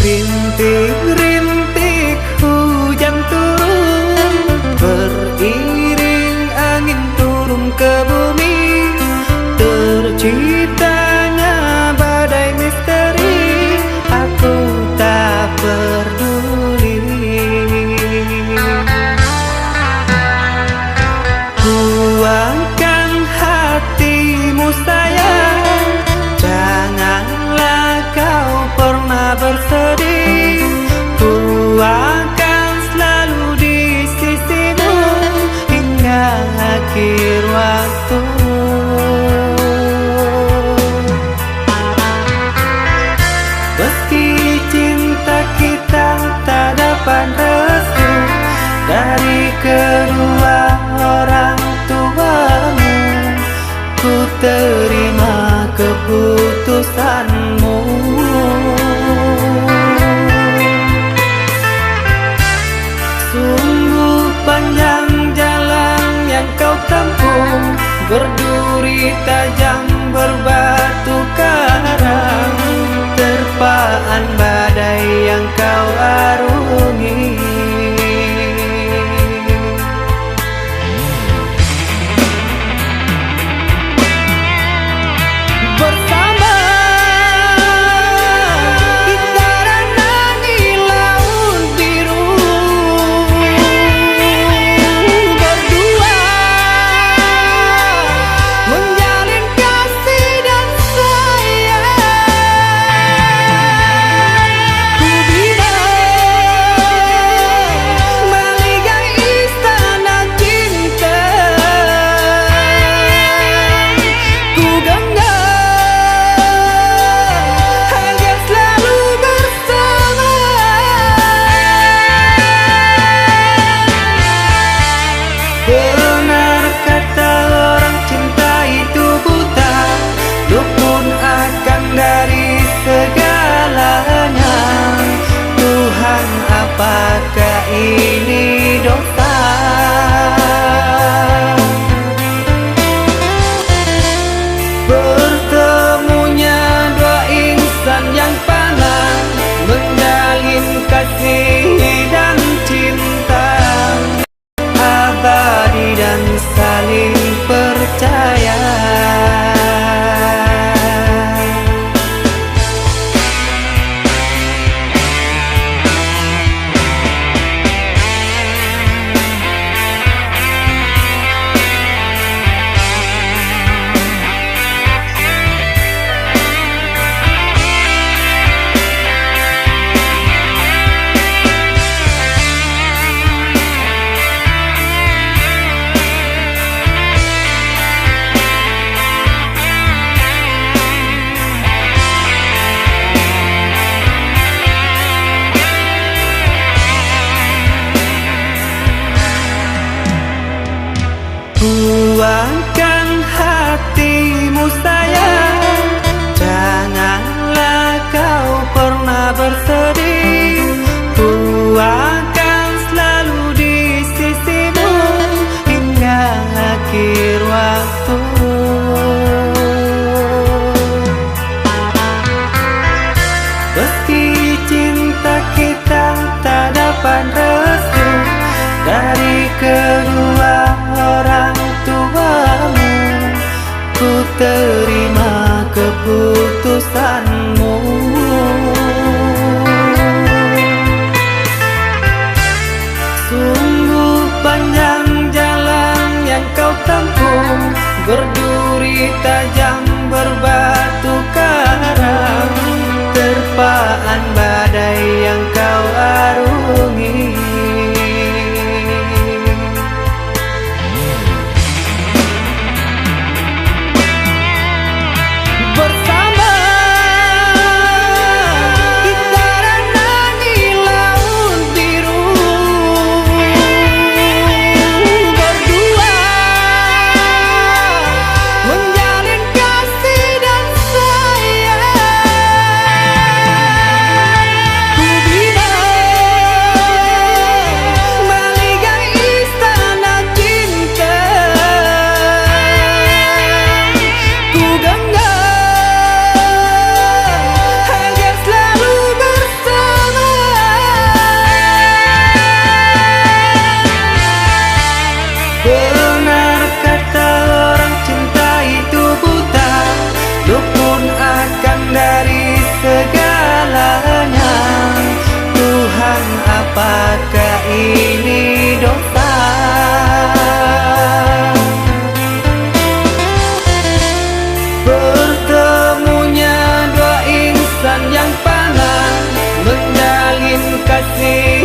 Rintik-rintik hujan turun, beriring angin turun ke bumi. Terciptanya badai misteri, aku tak peduli. Buangkan hatimu sayang, janganlah kau pernah bersedih. Ku akan selalu di sisimu hingga akhir waktu. Meski cinta kita tak dapat restu dari kedua orang tuamu, ku terima keputusanmu. Sungguh panjang jalan yang kau tempuh, berduri tajam berbatu karang, terpaan badai yang kau arungi. Bersama kita renangi laut biru, berdua menjalin kasih dan sayang. Ku bina meligai istana cinta, ku genggam agar selalu bersama. Benar kata orang, cinta itu buta, dukun akan dari segalanya. Tuhan, apakah ini dosa? Bertemunya dua insan yang panas, menjalin kasih dan cinta abadi dan saling percaya. Buangkan hatimu sayang, janganlah kau pernah bersedih. Ku akan selalu di sisimu hingga akhir waktu. Meski cinta kita tak dapat restu dari kedua orang tuamu, ku terima keputusanmu. Sungguh panjang jalan yang kau tempuh, berduri tajam berbatu karang, terpaan badai yang kau arungi. Bersama kita renangi laut biru, berdua menjalin kasih dan sayang. Ku bina kasih